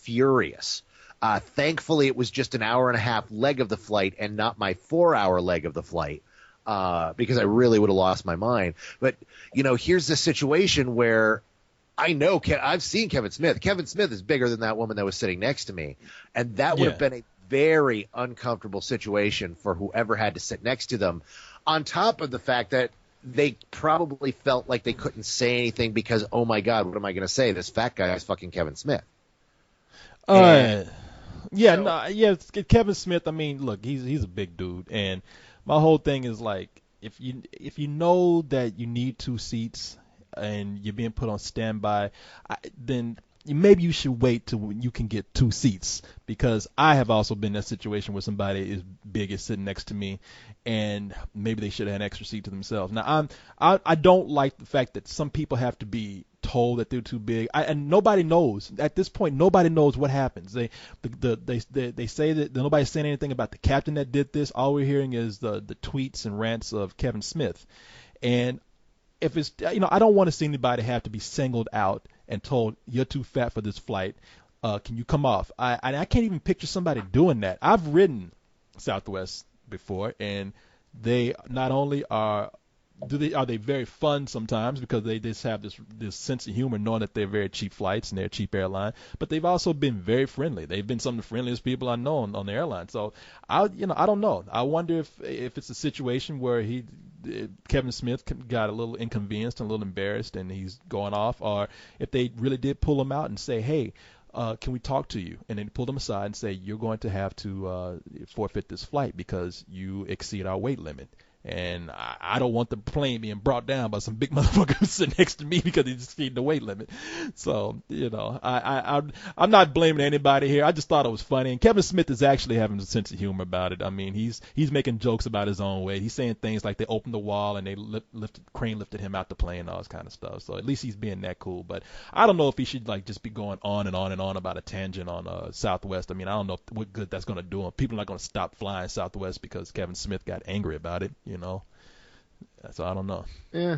furious. Thankfully, it was just an hour and a half leg of the flight and not my 4-hour leg of the flight, because I really would have lost my mind. But, here's this situation where I know I've seen Kevin Smith. Kevin Smith is bigger than that woman that was sitting next to me. And that would have been a very uncomfortable situation for whoever had to sit next to them, on top of the fact that they probably felt like they couldn't say anything because, oh, my God, what am I going to say? This fat guy is fucking Kevin Smith. Kevin Smith, I mean, look, he's a big dude. And my whole thing is like, if you know that you need 2 seats and you're being put on standby, then maybe you should wait till when you can get 2 seats, because I have also been in that situation where somebody is big is sitting next to me, and maybe they should have an extra seat to themselves. Now, I don't like the fact that some people have to be told that they're too big, and nobody knows at this point. Nobody knows what happens. They say that nobody's saying anything about the captain that did this. All we're hearing is the tweets and rants of Kevin Smith, and if it's I don't want to see anybody have to be singled out and told you're too fat for this flight. Can you come off? I can't even picture somebody doing that. I've ridden Southwest before, and they not only are they very fun sometimes because they just have this sense of humor, knowing that they're very cheap flights and they're a cheap airline, but they've also been very friendly. They've been some of the friendliest people I know on the airline. So I don't know. I wonder if it's a situation where Kevin Smith got a little inconvenienced and a little embarrassed and he's going off, or if they really did pull him out and say, hey, can we talk to you? And then pull them aside and say, you're going to have to forfeit this flight because you exceed our weight limit. And I don't want the plane being brought down by some big motherfucker sitting next to me because he's exceeding the weight limit. So, I'm not blaming anybody here. I just thought it was funny. And Kevin Smith is actually having a sense of humor about it. I mean, he's making jokes about his own weight. He's saying things like they opened the wall and they crane lifted him out the plane and all this kind of stuff. So at least he's being that cool. But I don't know if he should just be going on and on and on about a tangent on Southwest. I mean, I don't know what good that's going to do him. People are not going to stop flying Southwest because Kevin Smith got angry about it. So I don't know. Yeah.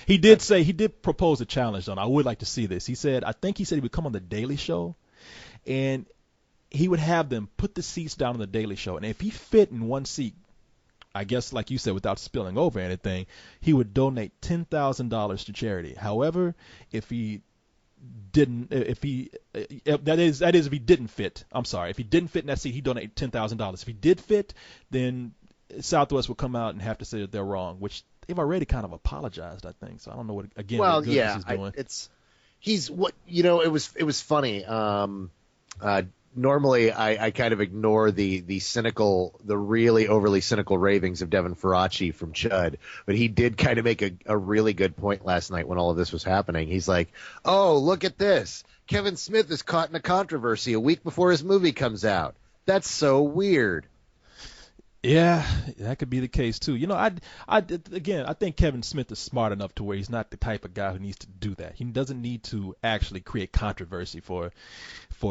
He did propose a challenge, though. I would like to see this. He said he would come on the Daily Show, and he would have them put the seats down on the Daily Show, and if he fit in one seat, I guess like you said, without spilling over anything, he would donate $10,000 to charity. However, if he didn't fit, in that seat, he'd donate $10,000. If he did fit, then Southwest will come out and have to say that they're wrong, which they've already kind of apologized, I think. So I don't know what good this is doing. It was funny. Normally I kind of ignore the really overly cynical ravings of Devin Faraci from Chud, but he did kind of make a really good point last night when all of this was happening. He's like, oh, look at this. Kevin Smith is caught in a controversy a week before his movie comes out. That's so weird. Yeah, that could be the case too. I think Kevin Smith is smart enough to where he's not the type of guy who needs to do that. He doesn't need to actually create controversy for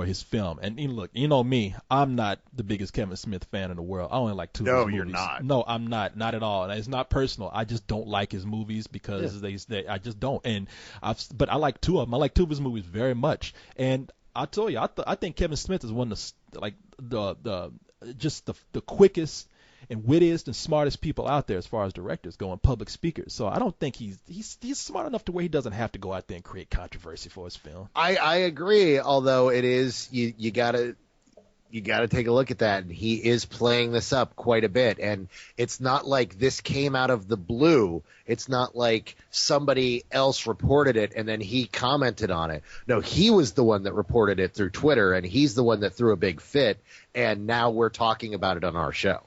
his film. And look, me, I'm not the biggest Kevin Smith fan in the world. I only like 2 of his movies. No, you're not. No, I'm not at all. And it's not personal. I just don't like his movies because I just don't. But I like 2 of them. I like 2 of his movies very much. And I told you, I think Kevin Smith is one of the quickest and wittiest and smartest people out there as far as directors go and public speakers. So I don't think he's smart enough to where he doesn't have to go out there and create controversy for his film. I agree, although it is you gotta take a look at that, and he is playing this up quite a bit, and it's not like this came out of the blue. It's not like somebody else reported it and then he commented on it. No, he was the one that reported it through Twitter, and he's the one that threw a big fit, and now we're talking about it on our show.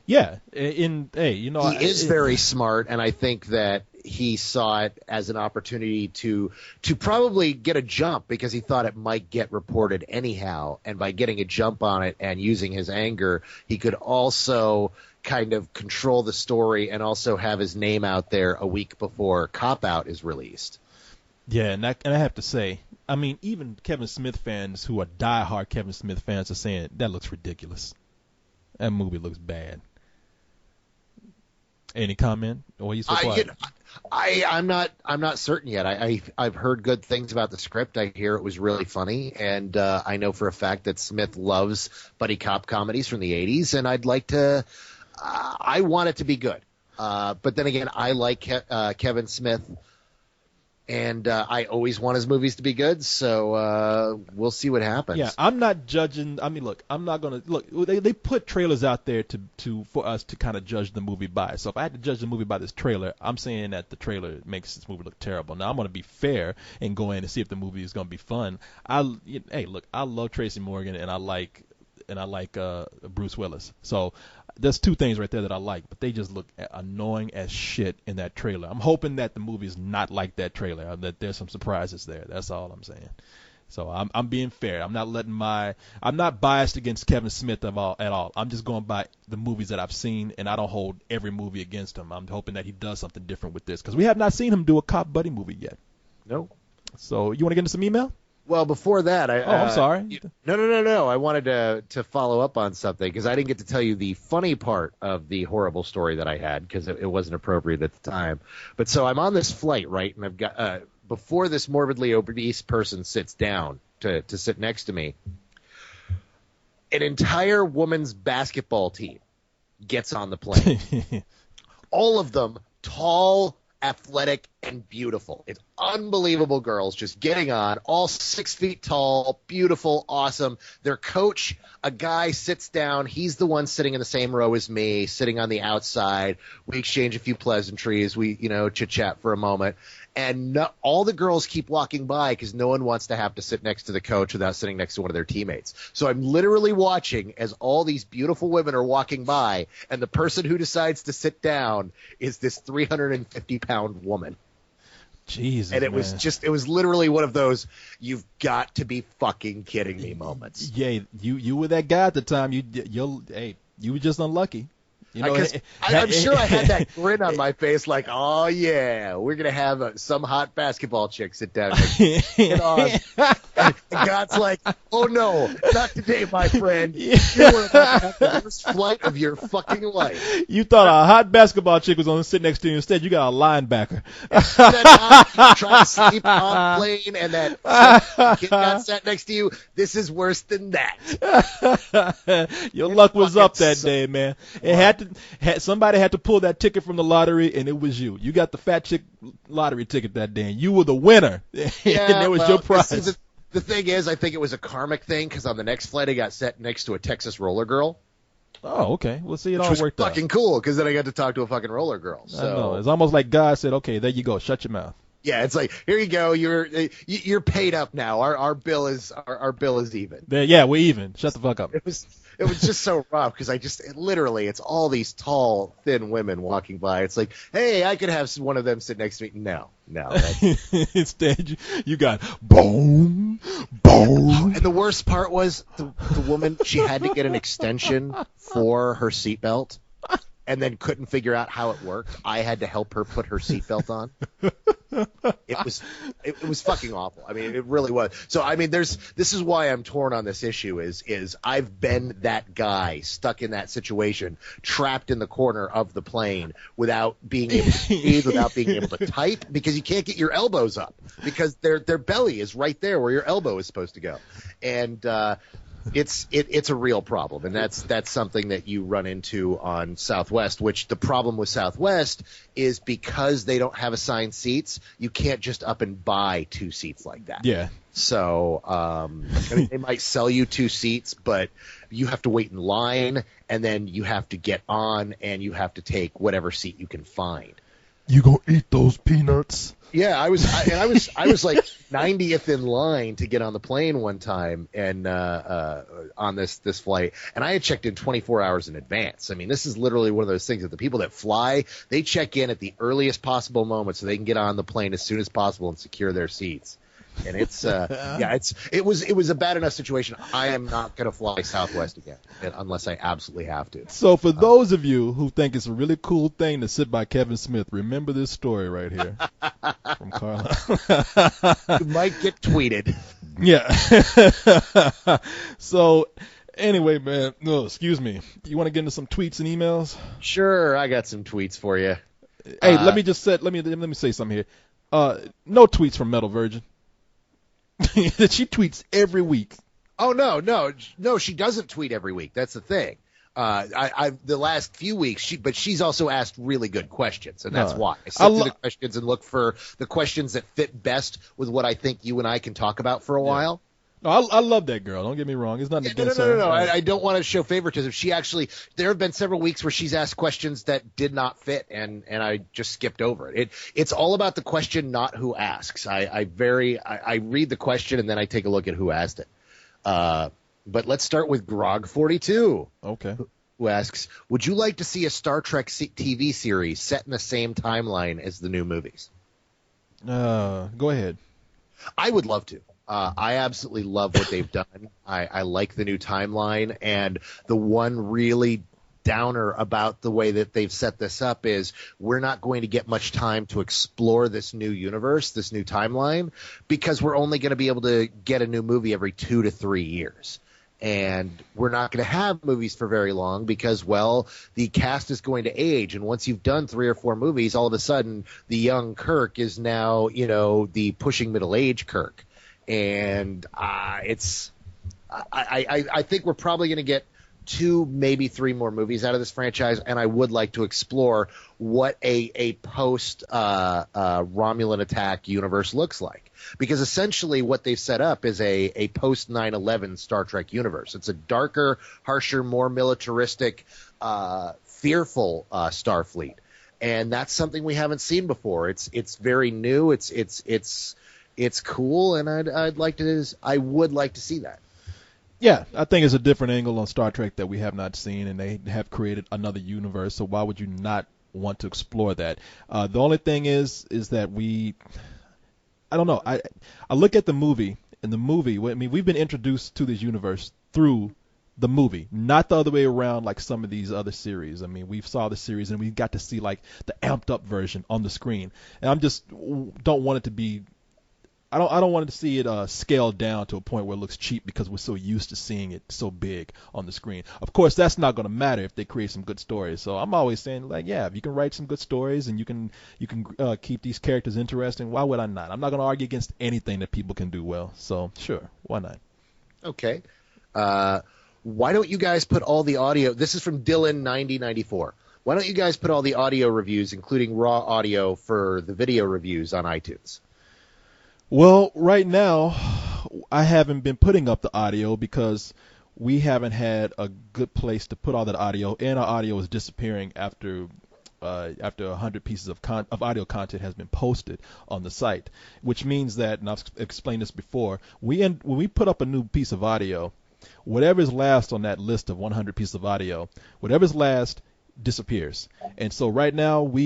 Yeah, he is very smart, and I think that he saw it as an opportunity to probably get a jump because he thought it might get reported anyhow, and by getting a jump on it and using his anger, he could also kind of control the story and also have his name out there a week before Cop Out is released. Yeah, and I have to say, I mean, even Kevin Smith fans who are diehard Kevin Smith fans are saying that looks ridiculous. That movie looks bad. Any comment? Or you so quiet? I'm not certain yet. I've heard good things about the script. I hear it was really funny, and I know for a fact that Smith loves buddy cop comedies from the '80s, and I'd like to. I want it to be good, but then again, I like Kevin Smith, and I always want his movies to be good. So we'll see what happens. Yeah, I'm not judging. I mean, look, I'm not gonna look. They put trailers out there for us to kind of judge the movie by. So if I had to judge the movie by this trailer, I'm saying that the trailer makes this movie look terrible. Now I'm gonna be fair and go in and see if the movie is gonna be fun. Hey, look, I love Tracy Morgan and I like Bruce Willis. So there's two things right there that I like, but they just look annoying as shit in that trailer. I'm hoping that the movie is not like that trailer, that there's some surprises there. That's all I'm saying. So I'm being fair. I'm not biased against Kevin Smith at all. I'm just going by the movies that I've seen, and I don't hold every movie against him. I'm hoping that he does something different with this because we have not seen him do a cop buddy movie yet. No. So you want to get into some email? Well, before that, I'm sorry. No. I wanted to follow up on something because I didn't get to tell you the funny part of the horrible story that I had because it wasn't appropriate at the time. But so I'm on this flight, right, and I've got before this morbidly obese person sits down to sit next to me, an entire women's basketball team gets on the plane. All of them tall, athletic, and beautiful. It's unbelievable girls just getting on, all 6 feet tall, beautiful, awesome. Their coach, a guy, sits down. He's the one sitting in the same row as me, sitting on the outside. We exchange a few pleasantries. We, chit-chat for a moment. And all the girls keep walking by because no one wants to have to sit next to the coach without sitting next to one of their teammates. So I'm literally watching as all these beautiful women are walking by, and the person who decides to sit down is this 350-pound woman. Jesus, and it was literally one of those "you've got to be fucking kidding me" moments. Yeah, you were that guy at the time. You were just unlucky. I'm sure I had that grin on my face, like, oh yeah, we're gonna have some hot basketball chick sit down. And God's like, oh no, not today, my friend. You were about to have the worst flight of your fucking life. You thought a hot basketball chick was going to sit next to you. Instead, you got a linebacker. And then trying to sleep on plane, and that kid got sat next to you. This is worse than that. Your luck was up that day, man. Somebody had to pull that ticket from the lottery, and it was you. You got the fat chick lottery ticket that day, and you were the winner. Yeah, and that was your prize. The thing is, I think it was a karmic thing because on the next flight I got sat next to a Texas roller girl. Oh, okay. We'll see. It all was worked out. Fucking cool because then I got to talk to a fucking roller girl. So. I know. It's almost like God said, "Okay, there you go. Shut your mouth." Yeah, it's like, here you go. You're paid up now. Our bill is even. Yeah, we're even. Shut the fuck up. It was just so rough because it's all these tall, thin women walking by. It's like, hey, I could have one of them sit next to me. No. Instead, you got boom. And the worst part was the woman, she had to get an extension for her seatbelt and then couldn't figure out how it worked. I had to help her put her seatbelt on. It was fucking awful. I mean, it really was. So, I mean, this is why I'm torn on this issue is I've been that guy stuck in that situation, trapped in the corner of the plane without being able to breathe, without being able to type because you can't get your elbows up because their belly is right there where your elbow is supposed to go. And, it's a real problem, and that's something that you run into on Southwest, which the problem with Southwest is because they don't have assigned seats, you can't just up and buy 2 seats like that. Yeah. So, I mean, they might sell you 2 seats, but you have to wait in line, and then you have to get on, and you have to take whatever seat you can find. You gonna eat those peanuts? Yeah, I was like 90th in line to get on the plane one time and on this flight, and I had checked in 24 hours in advance. I mean, this is literally one of those things that the people that fly, they check in at the earliest possible moment so they can get on the plane as soon as possible and secure their seats. And it's it was a bad enough situation. I am not going to fly Southwest again unless I absolutely have to. So for those of you who think it's a really cool thing to sit by Kevin Smith, remember this story right here from Carla. You might get tweeted. Yeah. So anyway, man, no, excuse me. You want to get into some tweets and emails? Sure, I got some tweets for you. Hey, let me say something here. No tweets from Metal Virgin. She tweets every week. Oh no, she doesn't tweet every week. That's the thing. The last few weeks, she's also asked really good questions, and that's why I sit through the questions and look for the questions that fit best with what I think you and I can talk about for a while. No, I love that girl. Don't get me wrong. It's nothing against her. No. I don't want to show favoritism. There have been several weeks where she's asked questions that did not fit, and I just skipped over it. It's all about the question, not who asks. I read the question and then I take a look at who asked it. But let's start with Grog42. Okay. Who asks, would you like to see a Star Trek TV series set in the same timeline as the new movies? Go ahead. I would love to. I absolutely love what they've done. I like the new timeline, and the one really downer about the way that they've set this up is we're not going to get much time to explore this new universe, this new timeline, because we're only going to be able to get a new movie every 2 to 3 years. And we're not going to have movies for very long because, well, the cast is going to age. And once you've done 3 or 4 movies, all of a sudden the young Kirk is now, the pushing middle age Kirk. And I think we're probably going to get 2, maybe 3 more movies out of this franchise, and I would like to explore what a post Romulan attack universe looks like. Because essentially what they've set up is a post 9/11 Star Trek universe. It's a darker, harsher, more militaristic, fearful Starfleet, and that's something we haven't seen before. It's very new. It's cool, and I would like to see that. Yeah, I think it's a different angle on Star Trek that we have not seen, and they have created another universe, so why would you not want to explore that? The only thing is that I don't know. I look at the movie, and the movie, I mean, we've been introduced to this universe through the movie, not the other way around like some of these other series. I mean, we saw the series, and we got to see like the amped up version on the screen, and I'm just don't want it to be. I don't want to see it scaled down to a point where it looks cheap because we're so used to seeing it so big on the screen. Of course, that's not going to matter if they create some good stories. So I'm always saying, like, yeah, if you can write some good stories and you can keep these characters interesting, why would I not? I'm not going to argue against anything that people can do well. So sure, why not? Okay. Why don't you guys put all the audio? This is from Dylan9094. Why don't you guys put all the audio reviews, including raw audio, for the video reviews on iTunes? Well, right now, I haven't been putting up the audio because we haven't had a good place to put all that audio, and our audio is disappearing after 100 pieces of audio content has been posted on the site, which means that, and I've explained this before, when we put up a new piece of audio, whatever is last on that list of 100 pieces of audio, whatever's last disappears. And so right now we